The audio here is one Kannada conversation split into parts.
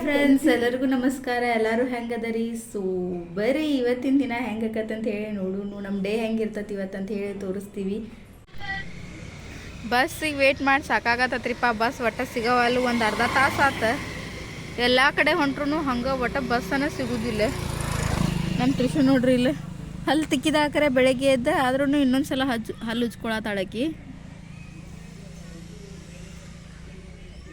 ಫ್ರೆಂಡ್ಸ್, ಎಲ್ಲರಿಗೂ ನಮಸ್ಕಾರ. ಎಲ್ಲರೂ ಹೆಂಗದರಿ? ಸೊ ಬರ್ರಿ ಇವತ್ತಿನ ದಿನ ಹೆಂಗಕತ್ತಂತ ಹೇಳಿ ನೋಡು. ನಮ್ಮ ಡೇ ಹೆಂಗಿರ್ತತಿ ಇವತ್ತಂತ ಹೇಳಿ ತೋರಿಸ್ತೀವಿ. ಬಸ್ಸಿಗೆ ವೇಟ್ ಮಾಡಿ ಸಾಕಾಗತ್ತತ್ರಿಪ್ಪ. ಬಸ್ ಒಟ್ಟ ಸಿಗವಲ್ಲ. ಒಂದು ಅರ್ಧ ತಾಸು ಆತ. ಎಲ್ಲ ಕಡೆ ಹೊಂಟ್ರು ಹಂಗೆ ಒಟ್ಟ ಬಸ್ಸನ್ನು ಸಿಗೋದಿಲ್ಲ. ನಮ್ಮ ತ್ರಿಷು ನೋಡ್ರಿ ಇಲ್ಲ ಹಲ್ಲು ತಿಕ್ಕಿದಾಕರೆ ಬೆಳಗ್ಗೆ ಎದ್ದ ಆದ್ರೂ ಇನ್ನೊಂದ್ಸಲ ಹಲ್ಲು ಉಜ್ಕೊಳತಾಳಕಿ.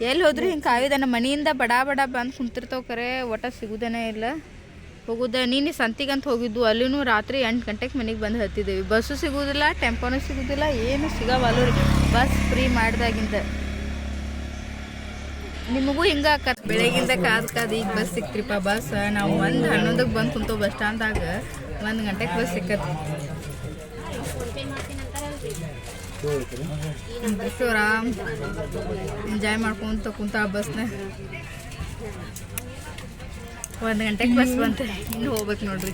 ಎಲ್ಲಿ ಹೋದ್ರಿ ಹಿಂಗೆ ಕಾವಿದ. ನಮ್ಮ ಮನೆಯಿಂದ ಬಡ ಬಂದು ಕುಂತಿರ್ತಾವ. ಕರೆ ಒಟ್ಟ ಸಿಗುದೇನೇ ಇಲ್ಲ. ಹೋಗುದ ನೀನು ಸಂತಿಗಂತ ಹೋಗಿದ್ದು. ಅಲ್ಲಿನೂ ರಾತ್ರಿ 8 ಗಂಟೆಗೆ ಮನೆಗೆ ಬಂದು ಹತ್ತಿದ್ದೇವೆ. ಬಸ್ಸು ಸಿಗೋದಿಲ್ಲ, ಟೆಂಪೋನೂ ಸಿಗೋದಿಲ್ಲ, ಏನು ಸಿಗವಲ್ಲ ರೀ ಬಸ್ ಫ್ರೀ ಮಾಡಿದಾಗಿಂದ. ನಿಮಗೂ ಹಿಂಗೆ ಆಕತ್ ಬೆಳಗಿಂದ ಕಾದು ಈಗ ಬಸ್ ಸಿಕ್ತ್ರಿಪ್ಪ. ಬಸ್ ನಾವು 1:11ಕ್ಕೆ ಬಂದು ಕುಂತೇವೆ ಬಸ್ ಸ್ಟ್ಯಾಂಡ್ದಾಗ. 1 ಗಂಟೆಗೆ ಬಸ್ ಸಿಕ್ಕತ್ತಿ. ಆರಾಮ್ ಎಂಜಾಯ್ ಮಾಡ್ಕೊಂತ ಕುಂತ ಬಸ್ನ. 1 ಗಂಟೆಗೆ ಬಸ್ ಬಂತ. ಇನ್ನು ಹೋಗ್ಬೇಕು ನೋಡ್ರಿ.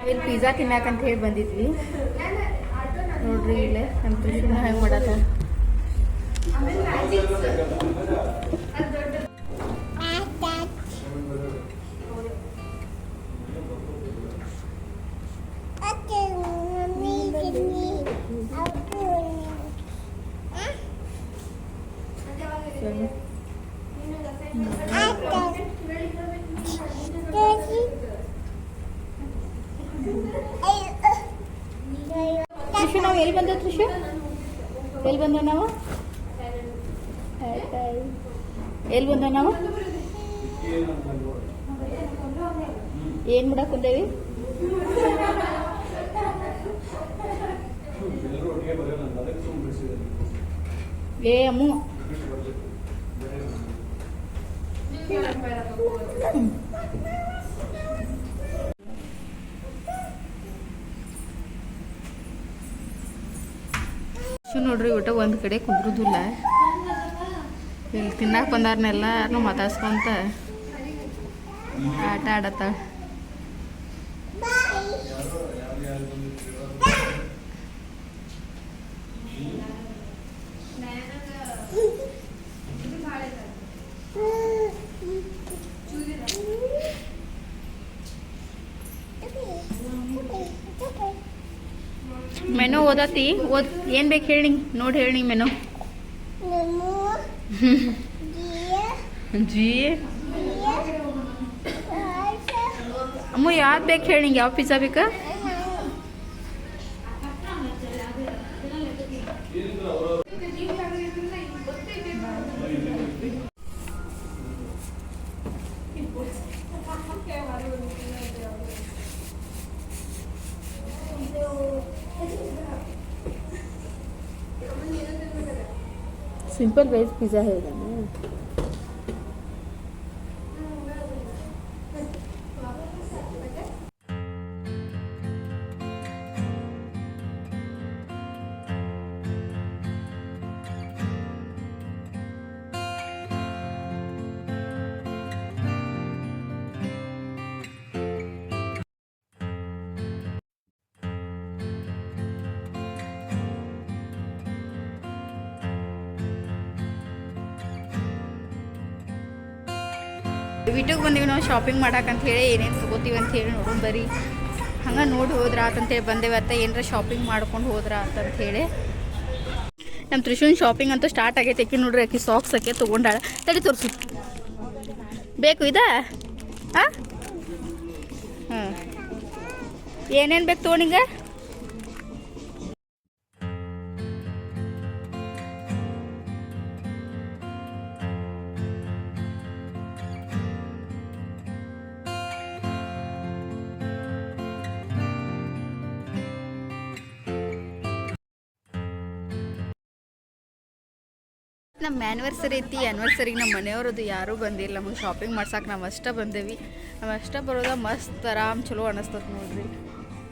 ಇಲ್ಲಿ ಪಿಜ್ಜಾ ತಿನ್ನಕಂತ ಹೇಳಿ ಬಂದಿದ್ವಿ ನೋಡ್ರಿ. ಇಲ್ಲೇ ನಮ್ಮ ತ್ರಿಷು ಹೆಂಗೆ ಮಾಡತ್ತ. ತ್ರಿಷು ನಾವು ಎಲ್ಲಿ ಬಂದೆವು? ತ್ರಿಷು ಎಲ್ಲಿ ಬಂದ ನಾವು? ಎಲ್ಲಿ ಬಂದ ನಾವು? ಏನು ಮಾಡಕ್ ಬಂದೇವಿ? ಏ ಅಮ್ಮು ನೋಡ್ರಿ. ಊಟ ಒಂದು ಕಡೆ ಕುಂದ್ರುದಿಲ್ಲ. ಇಲ್ಲಿ ತಿನ್ನಕ್ಕೆ ಬಂದಾರನ್ನೆಲ್ಲರೂ ಮಾತಾಡ್ಸ್ಕೊಂತ ಆಟ ಆಡತ್ತಾಳ. ಮೆನು ಓದತಿ ಏನು ಬೇಕು ಹೇಳಿ ನೋಡಿ ಹೇಳಿ. ಮೆನು ಜಿ ಅಮ್ಮ ಯಾವ್ದು ಬೇಕು ಹೇಳಿ. ಯಾವ ಪಿಜ್ಜಾ ಬೇಕಾ? सिंपल वेज पिज़्ज़ा है ना. ವಿಟಿಗೆ ಬಂದೀವಿ ನಾವು ಶಾಪಿಂಗ್ ಮಾಡಕ್ಕಂತ ಹೇಳಿ ಏನೇನು ತೊಗೋತೀವಿ ಅಂತ ಹೇಳಿ ನೋಡೋಣ ಬರೀ ಹಂಗೆ ನೋಡಿ ಹೋದ್ರ ಅಂತಂತೇಳಿ ಬಂದೇವೆ ಅತ್ತ ಏನರ ಶಾಪಿಂಗ್ ಮಾಡ್ಕೊಂಡು ಹೋದ್ರ ಅಂತಂಥೇಳಿ ನಮ್ಮ ತ್ರಿಶೂನ್ ಶಾಪಿಂಗ್ ಅಂತೂ ಸ್ಟಾರ್ಟ್ ಆಗೈತೆ ಆಕಿ ನೋಡ್ರಿ ಆಕಿ ಸಾಕ್ಸ್ ಆಕೆ ತೊಗೊಂಡಾಳ ತಡಿ ತೋರಿಸು ಬೇಕು ಇದಾ ಹಾಂ ಹಾಂ ಏನೇನು ಬೇಕು ತೊಗೊಂಡಿಂಗ ನಮ್ಮ ಆ್ಯನಿವರ್ಸರಿ ಐತಿ ಆ್ಯನಿವರ್ಸರಿಗೆ ನಮ್ಮ ಮನೆಯವ್ರದ್ದು ಯಾರೂ ಬಂದಿಲ್ಲ ನಮಗೆ ಶಾಪಿಂಗ್ ಮಾಡ್ಸಕ್ಕೆ ನಾವು ಅಷ್ಟೇ ಬಂದೇವಿ ನಾವು ಅಷ್ಟೇ ಬರೋದ ಮಸ್ತ್ ಆರಾಮ್ ಚಲೋ ಅನ್ನಿಸ್ತದೆ ನೋಡ್ರಿ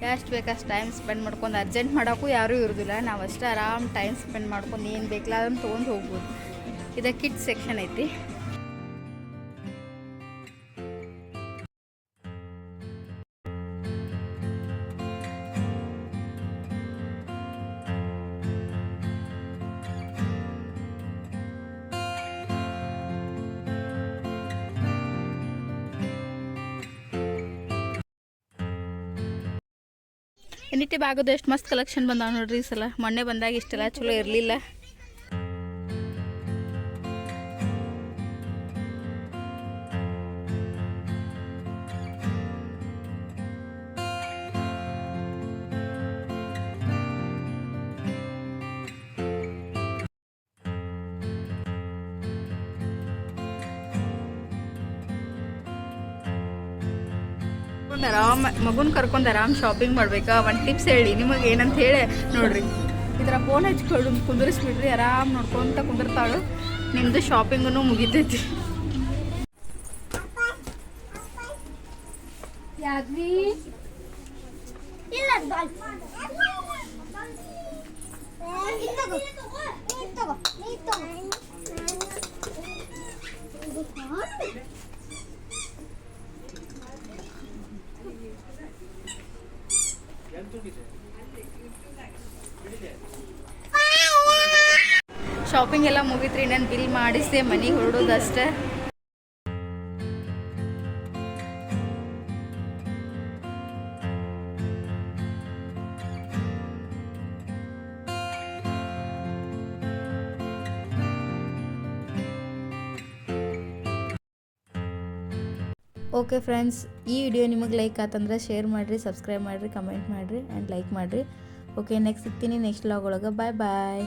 ಎಷ್ಟು ಬೇಕು ಅಷ್ಟು ಟೈಮ್ ಸ್ಪೆಂಡ್ ಮಾಡ್ಕೊಂಡು ಅರ್ಜೆಂಟ್ ಮಾಡೋಕ್ಕೂ ಯಾರೂ ಇರೋದಿಲ್ಲ ನಾವು ಅಷ್ಟೇ ಆರಾಮ್ ಟೈಮ್ ಸ್ಪೆಂಡ್ ಮಾಡ್ಕೊಂಡು ಏನು ಬೇಕಲ್ಲ ಅದನ್ನು ತೊಗೊಂಡು ಹೋಗ್ಬೋದು ಇದು ಕಿಡ್ಸ್ ಸೆಕ್ಷನ್ ಐತಿ ಎನಿಟಿ ಬ್ಯಾಗದು ಎಷ್ಟು ಮಸ್ತ್ ಕಲೆಕ್ಷನ್ ಬಂದಾವ ನೋಡ್ರಿ ಈ ಸಲ ಮೊನ್ನೆ ಬಂದಾಗ ಇಷ್ಟೆಲ್ಲ ಚಲೋ ಇರಲಿಲ್ಲ ಆರಾಮ್ ಮಗುನ ಕರ್ಕೊಂಡು ಆರಾಮ್ ಶಾಪಿಂಗ್ ಮಾಡ್ಬೇಕಾ ಒಂದು ಟಿಪ್ಸ್ ಹೇಳಿ ನಿಮಗೆ ಏನಂತ ಹೇಳಿ ನೋಡ್ರಿ ಇದರ ಫೋನ್ ಹಚ್ಕೊಂಡು ಕುಂದರಿಸ್ಬಿಡ್ರಿ ಆರಾಮ್ ನೋಡ್ಕೊಂತ ಕುಂದಿರ್ತಾಳು ನಿಮ್ಮದು ಶಾಪಿಂಗೂ ಮುಗಿತೈತಿ ಶಾಪಿಂಗ್ ಎಲ್ಲ ಮುಗಿತ್ರಿ ನಾನು ಬಿಲ್ ಮಾಡಿಸಿ ಮನೆಗೆ ಹೊರಡೋದಷ್ಟೇ ಓಕೆ ಫ್ರೆಂಡ್ಸ್ ಈ ವಿಡಿಯೋ ನಿಮಗೆ ಲೈಕ್ ಆತಂದ್ರೆ ಶೇರ್ ಮಾಡಿರಿ ಸಬ್ಸ್ಕ್ರೈಬ್ ಮಾಡಿರಿ ಕಮೆಂಟ್ ಮಾಡಿರಿ ಆ್ಯಂಡ್ ಲೈಕ್ ಮಾಡಿರಿ ಓಕೆ ನೆಕ್ಸ್ಟ್ ಸಿಗ್ತೀನಿ ನೆಕ್ಸ್ಟ್ ವ್ಲಾಗ್ ಒಳಗೆ ಬಾಯ್ ಬಾಯ್